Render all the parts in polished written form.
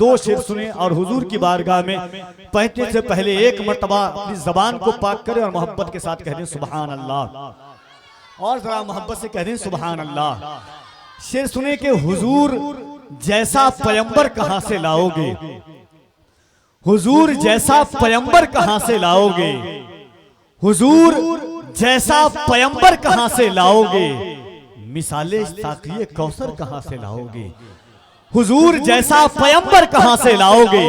दो शेर सुने और हुजूर की बारगाह में पहुंचने से पहले एक मर्तबा अपनी जबान को पाक करें और मोहब्बत के साथ कह दें सुभान अल्लाह, और जरा मोहब्बत से कह दें सुभान अल्लाह। शेर सुने कि हुजूर जैसा पैगंबर कहां से लाओगे, हुजूर जैसा पैगंबर कहां से लाओगे, हुजूर जैसा पैगंबर कहां से लाओगे, मिसाले साक़िए कौसर कहां से लाओगे, हुजूर जैसा पैगंबर कहां से लाओगे,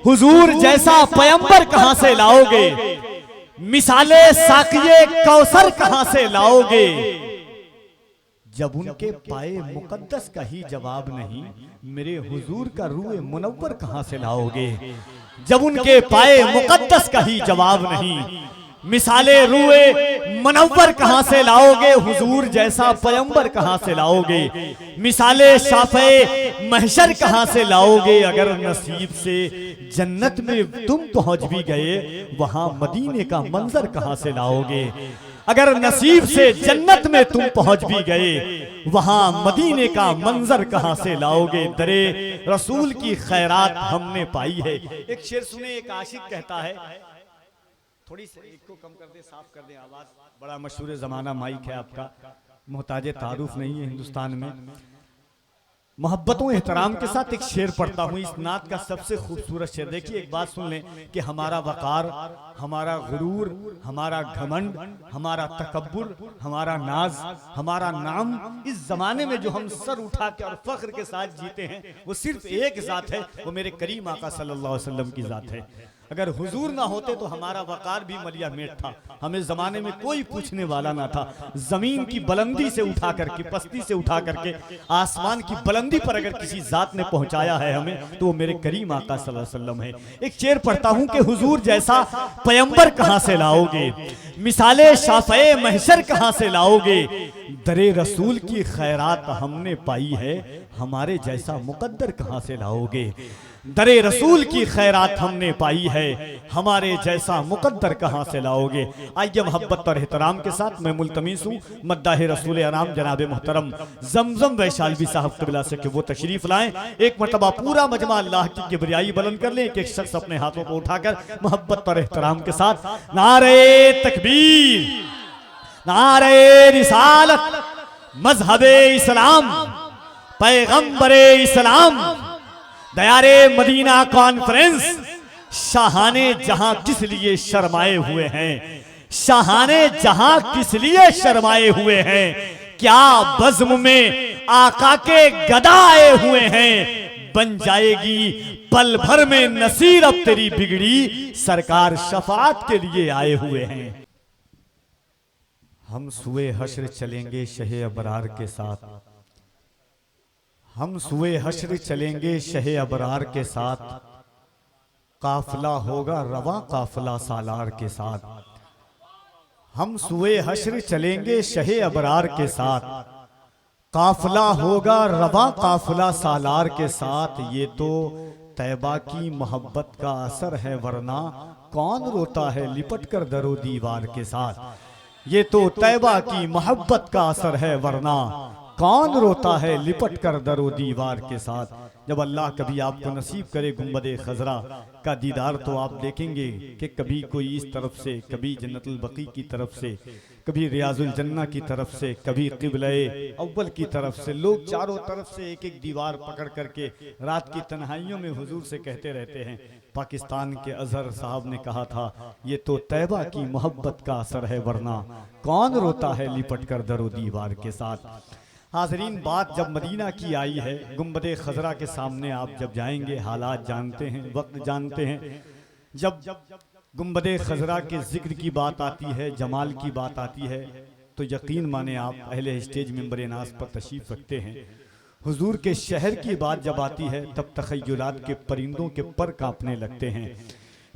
हुजूर जैसा पैगंबर कहां से लाओगे, मिसाले साक़िए कौसर कहां से लाओगे। जब उनके पाए मुकद्दस का ही जवाब नहीं, मेरे हुजूर का रूए मुनव्वर कहां से लाओगे। जब उनके पाए मुकद्दस का ही जवाब नहीं, मिसाले रूए मुनव्वर कहां से लाओगे, हुजूर जैसा पैगंबर कहां से लाओगे, मिसाले शाफ़े महशर कहां से लाओगे। अगर नसीब से जन्नत में तुम पहुंच भी गए, वहां मदीने का मंजर कहां से लाओगे। अगर नसीब से जन्नत में तुम पहुंच भी गए, वहां मदीने का मंजर कहां से लाओगे। दरे रसूल की खैरात हमने पाई है। एक शेर सुने, एक आशिक कहता है, थोड़ी सी एक को कम कर दे, साफ कर दे आवाज, बड़ा मशहूर जमाना माइक है आपका, मोहताजे तारुफ नहीं है हिंदुस्तान में। मोहब्बतों एहतराम के साथ एक शेर पढ़ता हूँ, इस नात का सबसे खूबसूरत शेर। देखिए एक बात सुन लें कि हमारा वकार, हमारा गुरूर, हमारा घमंड, हमारा तकब्बुर, हमारा नाज, हमारा नाम, इस जमाने में जो हम सर उठा के और फख्र के साथ जीते हैं, वो सिर्फ एक जात है, वो मेरे करीम आका सल्लल्लाहु अलैहि वसल्लम की जात है। अगर हुजूर ना होते तो हमारा वकार भी मलिया मेट था, हमें जमाने में कोई पूछने वाला ना था। जमीन की बुलंदी से उठा करके, पस्ती से उठा करके आसमान की बुलंदी पर अगर किसी जात ने पहुंचाया है हमें, तो वो मेरे करीम आका सल्लल्लाहु अलैहि वसल्लम है। एक शेर पढ़ता हूं कि हुजूर जैसा पैगंबर कहां से लाओगे, मिसाले शाफ़े महशर कहां से लाओगे। दरे रसूल की खैरात हमने पाई है, हमारे जैसा मुकद्दर कहां से लाओगे। दरे रसूल की खैरात हमने पाई है, हमारे जैसा मुकद्दर कहां से लाओगे। आइए मोहब्बत और एहतराम के साथ मैं मुल्तमिस हूँ मद्दाह रसूल अनाम जनाब मोहतरम जमजम वैशालवी साहब क़िबला से कि वो तशरीफ लाएं। एक मरतबा पूरा मजमा अल्लाह की किबरियाई बुलंद कर लें। एक शख्स अपने हाथों को उठाकर मोहब्बत और एहतराम के साथ नारे तकबीर, नारे रिसालत, मजहबे इस्लाम, पैगंबरे इस्लाम, दयारे मदीना कॉन्फ्रेंस, शाहाने जहां किस लिए शर्माए हुए हैं, शाहाने जहां किस लिए शर्माए हुए हैं। क्या बज़्म में आका के गदा आए हुए हैं, बन जाएगी पल भर में नसीर अब तेरी बिगड़ी, सरकार शफात के लिए आए हुए हैं। हम सुए हश्र चलेंगे शहे अबरार के साथ, हम सुए हश्र चलेंगे शहे अबरार के साथ, काफिला होगा रवा काफिला सालार के साथ। हम सुए हश्र चलेंगे शहे अबरार के साथ, काफिला होगा रवा काफिला सालार के साथ। ये तो तैबा की मोहब्बत का असर है, वरना कौन रोता है लिपट कर दरो दीवार के साथ। ये तो तैबा की मोहब्बत का असर है, वरना कौन रोता है लिपट कर दरो दीवार के साथ। जब अल्लाह कभी आपको नसीब करे गुंबदे खजरा का दीदार, तो आप देखेंगे कि कभी कोई इस तरफ से, कभी जन्नतुल बकी की तरफ से, कभी रियाजुल जन्ना की तरफ से, कभी क़िबले अव्वल की तरफ से, लोग चारों तरफ से एक एक दीवार पकड़ करके रात की तन्हाइयों में हुजूर से कहते रहते हैं। पाकिस्तान के अजहर साहब ने कहा था, ये तो तैबा की मोहब्बत का असर है, वरना कौन रोता है लिपट कर दरो दीवार के साथ। हाज़रीन, बात जब मदीना की आई है, गुंबदे खजरा के सामने आप जब जाएंगे, हालात जानते हैं, वक्त जानते हैं। जब गुंबदे खजरा के जिक्र की बात आती है, जमाल की बात आती है, तो यकीन माने आप अहले स्टेज मेंबर नाज पर तशरीफ रखते हैं। हुजूर के शहर की बात जब आती है, तब तखय्युलात के परिंदों के पर कांपने लगते हैं।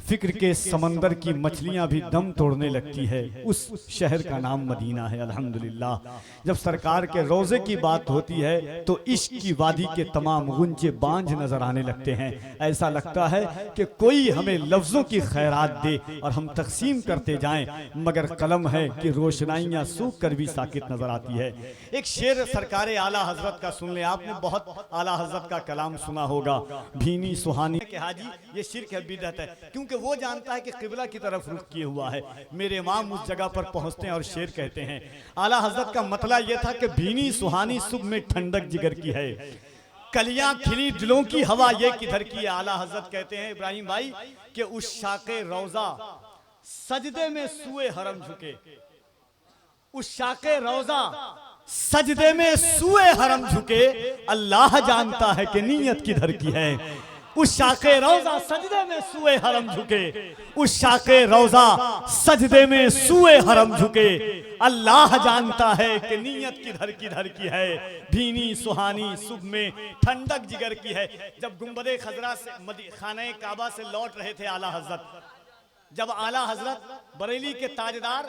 फिक्र के समंदर की मछलियां भी दम तोड़ने लगती है। उस शहर का नाम मदीना है। अल्हम्दुलिल्लाह, जब सरकार के रोज़े की बात होती है तो इश्क की वादी के तमाम गुंजे बांझ नजर आने लगते हैं। ऐसा लगता है कि कोई हमें लफ्ज़ों की खैरात दे और हम तकसीम करते जाएं, मगर कलम है कि रोशनाइयाँ सूख कर भी साकित नजर आती है। एक शेर सरकार आला हजरत का सुन ले, आपने बहुत आला हजरत का कलाम सुना होगा, भीनी सुहानी के हाजी ये शिर्क है, बिदअत है, क्योंकि वो जानता है कि किबला की तरफ रुख किए हुआ है। मेरे इमाम उस जगह पर पहुंचते हैं और शेर कहते हैं, आला हजरत का मतलब यह था कि भीनी सुहानी सुबह में ठंडक जिगर की है, कलियां खिली दिलों की हवा ये किधर की है। आला हजरत कहते हैं इब्राहिम भाई कि उस शाके रोजा सजदे में सुए हरम झुके, उस शाके रोजा सजदे में सुए हरम झुके, अल्लाह जानता है कि नीयत किधर की है। उस शाके रोजा सजदे में सुए हरम झुके, उस शाके रोजा सजदे में सुए हरम झुके, अल्लाह जानता है कि नीयत किधर किधर की है। भीनी सुहानी सुबह में ठंडक जिगर की है। जब गुंबदे खजरा से खाने काबा से लौट रहे थे आला हजरत, जब आला हजरत बरेली के ताजदार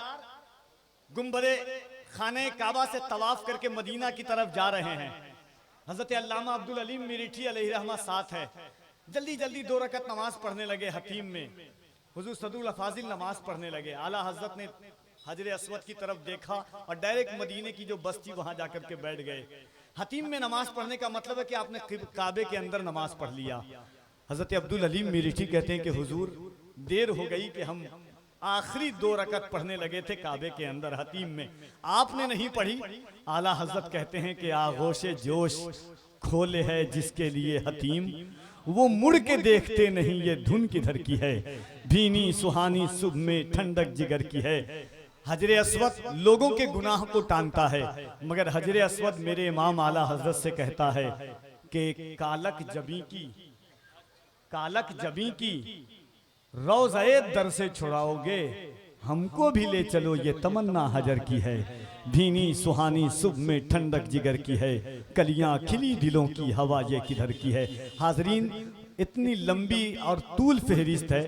गुंबदे खाने काबा से तवाफ करके मदीना की तरफ जा रहे हैं, हजरत अल्लामा अब्दुल अलीम मिरीठी अलैहिर्रहमा साथ है। जल्दी जल्दी 2 रकत नमाज पढ़ने लगे हतीम में, हुजूर सदरुल फाजिल नमाज पढ़ने लगे। आला हजरत ने हजर अस्वद की तरफ देखा और डायरेक्ट मदीने की जो बस्ती वहां जाकर के बैठ गए। हतीम में नमाज पढ़ने का मतलब है कि आपने काबे के अंदर नमाज पढ़ लिया। हजरत अब्दुल अलीम मिरीठी कहते हैं कि हुजूर देर हो गई कि हम आखिरी 2 रकत पढ़ने लगे थे काबे के अंदर हतीम में, आपने नहीं पढ़ी। आला हजरत कहते हैं कि आगोशे जोश खोले है जिसके लिए हतीम, वो मुड़ के देखते नहीं ये धुन किधर की है। भीनी सुहानी सुबह में ठंडक जिगर की है। हजरे अस्वद लोगों के गुनाह को टांगता है, मगर हजरे अस्वद मेरे इमाम आला हजरत से कहता है कि कालक जबी की रोज़े दर से छुड़ाओगे, हमको भी ले चलो ये तमन्ना हजर की है। भीनी सुहानी सुबह में ठंडक जिगर की है, कलियां खिली दिलों की हवा ये किधर की है। हाजरीन, इतनी लंबी और तूल फहरिस्त है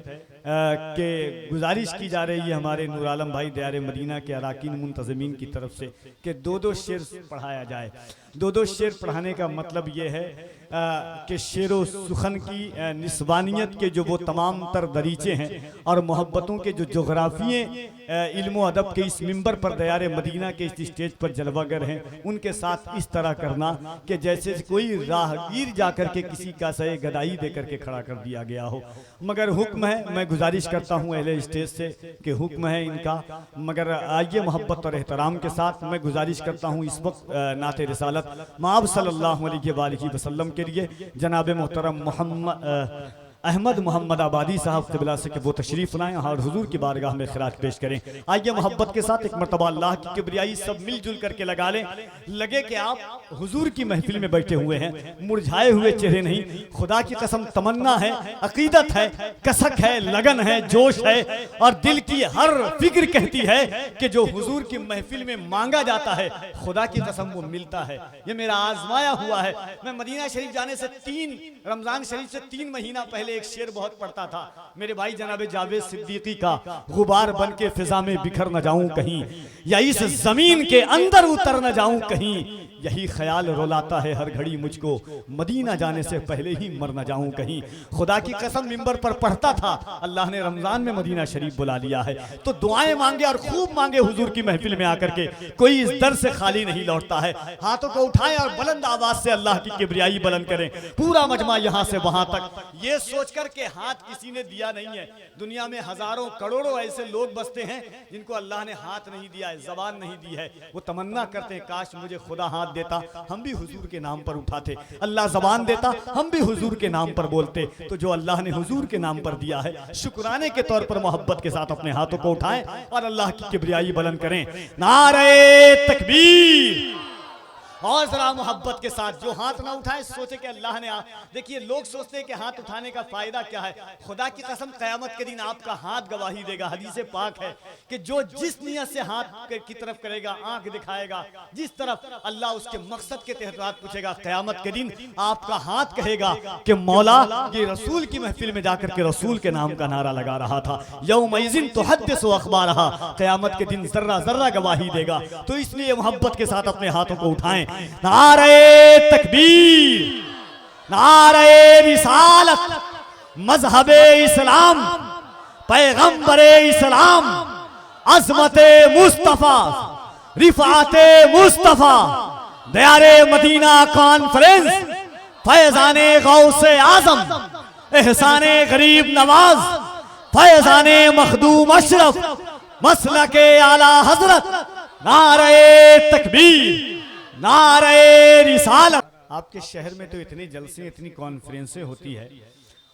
कि गुजारिश की जा रही है हमारे नूर आलम भाई दयारे मदीना के अराकीन मुंतज़मीन की तरफ से कि 2-2 शेर पढ़ाया जाए। 2-2 शेर पढ़ाने का मतलब ये है कि शेरो सुखन की निस्वानियत के जो वो तमाम तर दरीचे हैं और मोहब्बतों के जो जोग्राफिए इल्म अदब के इस मिंबर पर दयारे मदीना के इस स्टेज पर जलवागर हैं, उनके साथ इस तरह करना कि जैसे कोई राहगीर जाकर के किसी का सहे गदाई दे करके खड़ा कर दिया गया हो। मगर हुक्म है, मैं गुजारिश करता हूँ अहले स्टेज से कि हुक्म है इनका, मगर आइए मोहब्बत और एहतराम के साथ मैं गुजारिश करता हूँ इस वक्त नाते रिसालत माब सल्लल्लाहु अलैहि वसल्लम के लिए जनाब मोहतरम अहमद मोहम्मद आबादी साहब क़िबला से कि वो तशरीफ़ लाएं और हुजूर की बारगाह में खिराज पेश करें। आइए मोहब्बत के साथ एक मरतबा अल्लाह की किबरियाई सब मिलजुल करके लगा लें। लगे कि आप हुजूर की महफिल में बैठे हुए हैं, मुरझाए हुए चेहरे नहीं, खुदा की कसम तमन्ना है, अकीदत है, कसक है, लगन है, जोश है और दिल की हर फिक्र कहती है कि जो हुजूर की महफिल में मांगा जाता है खुदा की कसम वो मिलता है। ये मेरा आजमाया हुआ है। मैं मदीना शरीफ जाने से रमजान शरीफ से 3 महीना पहले एक शेर बहुत पढ़ता था, मेरे भाई जनाब जावेद सिद्दीकी का, गुबार बन के फिजा में बिखर न जाऊं कहीं, या इस जमीन के अंदर उतर न जाऊं कहीं, यही ख्याल रुलाता है हर घड़ी मुझको, मदीना जाने से पहले ही मर न जाऊं कहीं। खुदा की कसम मिंबर पर पढ़ता था, अल्लाह ने रमजान में मदीना शरीफ बुला लिया है तो दुआएं मांगे और खूब मांगे हुजूर की महफिल में आकर के। कोई इस दर से खाली नहीं लौटता है। हाथों को उठाएं और बुलंद आवाज से अल्लाह की किबरियाई बुलंद करें। पूरा मजमा यहां से वहां तक, ये सोचकर के हाथ किसी ने दिया नहीं है। दुनिया में हजारों करोड़ों ऐसे लोग बसते हैं जिनको अल्लाह ने हाथ नहीं दिया है, जबान नहीं दी है। वो तमन्ना करते हैं काश मुझे खुदा हाथ देता, हम भी हुजूर के नाम पर उठाते। अल्लाह जबान देता, हम भी हुजूर के नाम पर बोलते। तो जो अल्लाह ने हुजूर के नाम पर दिया है, शुक्राने के तौर पर मोहब्बत के साथ अपने हाथों को उठाएं और अल्लाह की किबरियाई बुलंद करें। नारे तकबीर, और जरा मोहब्बत के साथ जो हाथ ना उठाए सोचे कि अल्लाह ने देखिए लोग सोचते हैं कि हाथ उठाने का फायदा क्या है। खुदा की कसम क़यामत के दिन आपका हाथ गवाही देगा। हदीस पाक है कि जो जिस नियत से हाथ की तरफ करेगा, आंख दिखाएगा जिस तरफ, अल्लाह उसके मकसद के तहत रात पूछेगा। क़यामत के दिन आपका हाथ कहेगा कि मौला ये रसूल की महफिल में जाकर के रसूल के नाम का नारा लगा रहा था। यौमइज़िन तुहद्दिसु अख़बारहा, क़यामत के दिन जर्रा जर्रा गवाही देगा। तो इसलिए मोहब्बत के साथ अपने हाथों को उठाएं। नारे तकबीर, नारे रिसालत, मजहबे इस्लाम, पैगंबरे इस्लाम, अज़मते मुस्तफा, रिफाते मुस्तफा, दयारे मदीना कॉन्फ्रेंस, फैजाने गौसे आजम, एहसाने गरीब नवाज, फैजाने मखदूम अशरफ, मसलके आला हजरत, नारे तकबीर, नारे रिसालत। आपके शहर में तो इतने जलसे, इतनी कॉन्फ्रेंसें होती है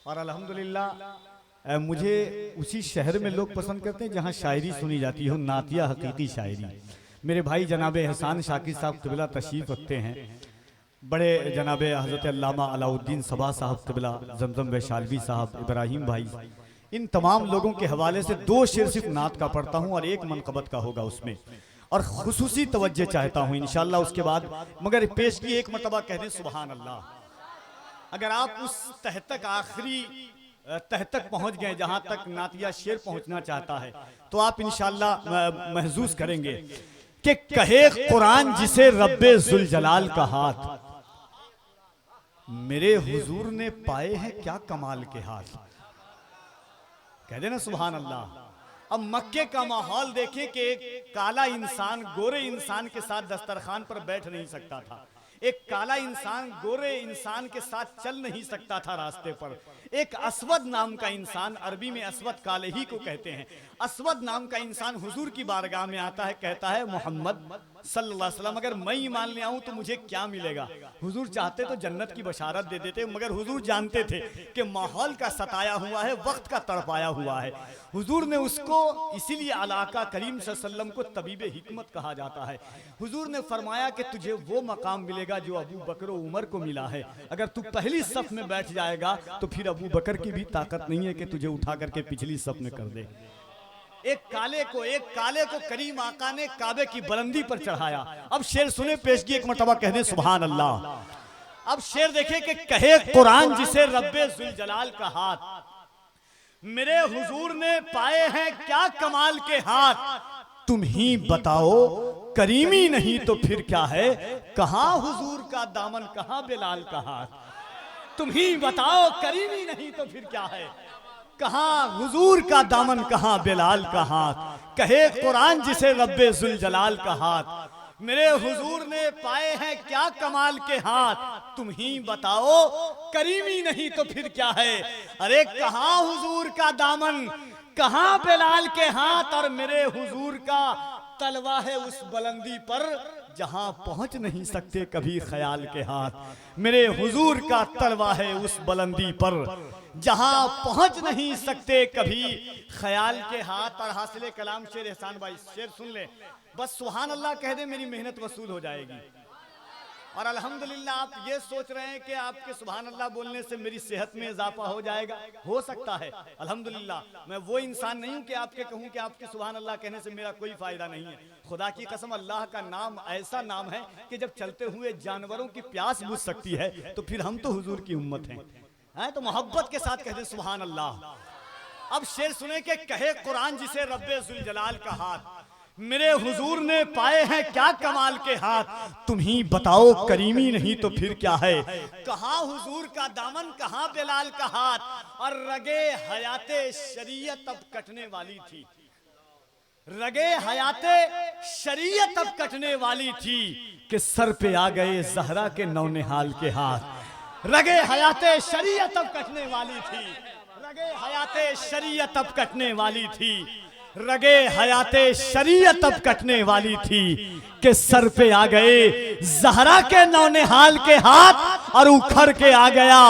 और अल्हम्दुलिल्लाह मुझे उसी शहर में लोग पसंद करते हैं जहां शायरी सुनी जाती हो, नातिया हकीकी शायरी। मेरे भाई जनाब एहसान शाकिर साहब क़िबला तशरीफ़ रखते हैं, बड़े जनाब हज़रत अल्लामा अलाउद्दीन सबा साहब क़िबला, जमजम वैशालवी साहब, इब्राहिम भाई, इन तमाम लोगों के हवाले से 2 शेर सिर्फ नात का पढ़ता हूँ और 1 मनक़बत का होगा उसमें, और खुसूसी तवज्जो चाहता हूँ इंशाअल्लाह उसके बाद। मगर पेश की एक मरतबा कह दें सुभान अल्लाह। अगर आप उस तह तक, आखिरी तह तक पहुँच गए जहाँ तक नातिया शेर पहुँचना चाहता है, तो आप इंशाअल्लाह महसूस करेंगे कि कहे कुरान जिसे रब्बे जुल जलाल का हाथ, मेरे हुजूर ने पाए हैं क्या कमाल के हाथ। कह देना सुभान अल्लाह। अब मक्के का माहौल देखें कि एक काला इंसान गोरे इंसान के साथ दस्तरखान पर बैठ नहीं सकता था, एक काला इंसान गोरे इंसान के साथ चल नहीं सकता था रास्ते पर। एक असवद नाम का इंसान, अरबी में असवद काले ही को कहते हैं, असवद नाम का इंसान हुजूर की बारगाह में आता है, कहता है मोहम्मद सल्लल्लाहु अलैहि वसल्लम अगर मैं ईमान ले आऊं तो मुझे क्या मिलेगा। हुजूर चाहते तो जन्नत की बशारत दे देते, मगर हुजूर जानते थे कि माहौल का सताया हुआ है, वक्त का तड़पाया हुआ है। हुजूर ने उसको, इसीलिए अलाका करीम सल्लल्लाहु अलैहि वसल्लम को तबीबे हिकमत कहा जाता है। हुजूर ने फरमाया कि तुझे वो मकाम मिलेगा जो अबू बकर उमर को मिला है। अगर तू पहली सफ में बैठ जाएगा तो फिर अबू बकर की भी ताकत नहीं है कि तुझे उठा करके पिछली सफ में कर दे। एक काले को करीम आका ने काबे की बुलंदी पर चढ़ाया। अब शेर सुने, पेश की एक मरतबा कह दे सुभान अल्लाह। अब शेर देखे कि कहे कुरान जिसे रब्बे जुल जलाल का हाथ, मेरे हुजूर ने पाए हैं क्या कमाल के हाथ। तुम ही बताओ करीमी नहीं तो फिर क्या है, कहां हुजूर का दामन कहां बिलाल का हाथ। तुम ही बताओ करीमी नहीं तो फिर क्या है, कहां हुजूर का दामन कहां बिलाल का हाथ। कहे कुरान जिसे रब्बे जुल जलाल का हाथ, मेरे हुजूर ने पाए हैं क्या कमाल के हाथ। तुम ही बताओ करीमी नहीं तो फिर क्या है, अरे कहां हुजूर का दामन कहां बिलाल के हाथ। और मेरे हुजूर का तलवा है उस बुलंदी पर जहां पहुंच नहीं सकते कभी ख्याल के हाथ। मेरे हुजूर का तलवा है उस बुलंदी पर जहां पहुंच नहीं सकते कभी ख्याल के हाथ। और हासिले कलाम शेर एहसान भाई, शेर सुन ले, बस सुभान अल्लाह कह दे, मेरी मेहनत वसूल हो जाएगी। और अल्हम्दुलिल्लाह आप ये सोच रहे हैं कि आपके सुभान अल्लाह बोलने से मेरी सेहत में इजाफा हो जाएगा, हो सकता है। अल्हम्दुलिल्लाह मैं वो इंसान नहीं हूं कि आपके कहूं कि आपके सुभान अल्लाह कहने से मेरा कोई फायदा नहीं है। खुदा की कसम, अल्लाह का नाम ऐसा नाम है कि जब चलते हुए जानवरों की प्यास बुझ सकती है तो फिर हम तो हुजूर की उम्मत हैं। तो मोहब्बत के साथ कहते सुभान अल्लाह। अब शेर सुने के कहे कुरान जिसे रब्बे जुल जलाल का हाथ, मेरे हुजूर ने पाए हैं क्या कमाल के हाथ। तुम ही बताओ करीमी नहीं तो फिर क्या है, कहां हुजूर का दामन कहां बिलाल का हाथ। और रगे हयाते शरीयत अब कटने वाली थी, रगे हयाते शरीयत अब कटने वाली थी कि सर पे आ गए जहरा के नौनिहाल के हाथ। रगे हयाते शरीयत अब कटने वाली थी, रगे हयाते शरीयत अब कटने वाली थी, रगे हयाते शरीयत अब कटने वाली थी कि सर पे आ गए जहरा के नौनिहाल के हाथ। और उखड़ के आ गया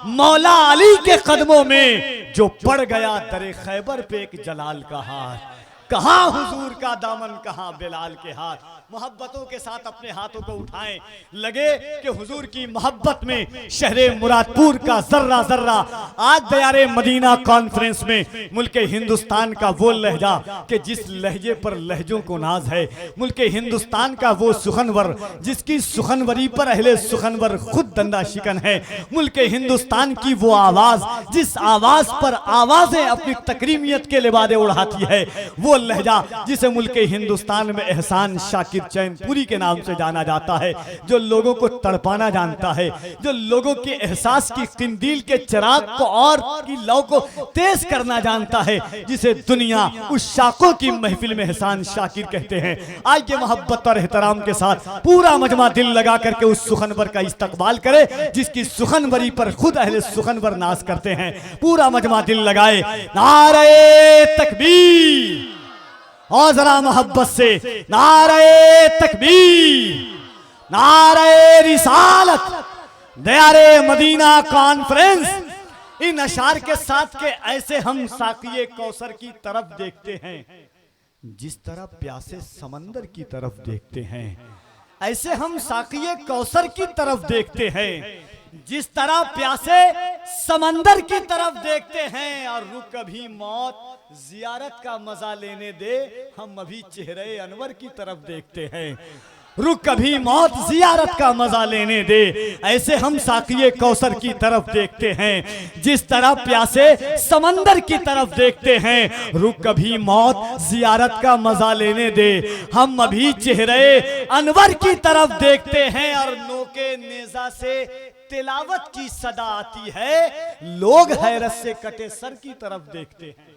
मौला अली के कदमों में जो पड़ गया दरे खैबर पे एक जलाल का हाथ। कहाँ हुजूर का दामन, कहाँ बिलाल के हाथ। मोहब्बतों के साथ अपने हाथों को उठाएं, लगे कि हुजूर की मोहब्बत में शहरे मुरादपुर का जर्रा जर्रा आज दयारे मदीना कॉन्फ्रेंस में मुल्क हिंदुस्तान का वो लहजा कि जिस लहजे पर लहजों को नाज है, मुल्क हिंदुस्तान का वो सुखनवर जिसकी सुखनवरी पर अहले सुखनवर खुद दंदा शिकन है, मुल्क हिंदुस्तान की वो आवाज जिस आवाज पर आवाजें अपनी तकरीमियत के लिबादे उड़ाती है, वो लहजा जिसे मुल्क हिंदुस्तान में एहसान शाकिर चैनपुरी के नाम से जाना जाता है, जो लोगों को तड़पाना जानता है, जो लोगों के एहसास की किंदील के चिराग को और की लौ को तेज करना जानता है, जिसे दुनिया उस शाकों की महफिल में एहसान शाकिर कहते हैं। आइए मोहब्बत और एहतराम के साथ पूरा मजमा दिल लगा करके उस सुखनवर का इस्तकबाल करे जिसकी सुखनवरी पर खुद अहले सुखनवर नाज करते हैं। पूरा मजमा दिल लगाए, नारे तकबीर, और जरा मोहब्बत से नारे तकबीर, नारे रिसालत, दयारे मदीना कॉन्फ्रेंस। इन अशार के साथ के ऐसे हम साकिए कौसर की तरफ देखते हैं जिस तरह प्यासे समंदर की तरफ देखते हैं, ऐसे हम साकिए कौसर की तरफ देखते हैं जिस तरह प्यासे समंदर की तरफ देखते हैं। और रुक कभी मौत जियारत का मजा लेने दे, हम अभी चेहरे अनवर की तरफ देखते हैं। रुक कभी मौत जियारत का मजा लेने दे, ऐसे हम साकिए कौसर की तरफ देखते हैं जिस तरह प्यासे समंदर की तरफ देखते हैं। रुक कभी मौत जियारत का मजा लेने दे, हम अभी चेहरे अनवर की तरफ देखते हैं। और नोके नेजा से तिलावत की सदा आती है, लोग हैरत से कटे सर की तरफ देखते हैं।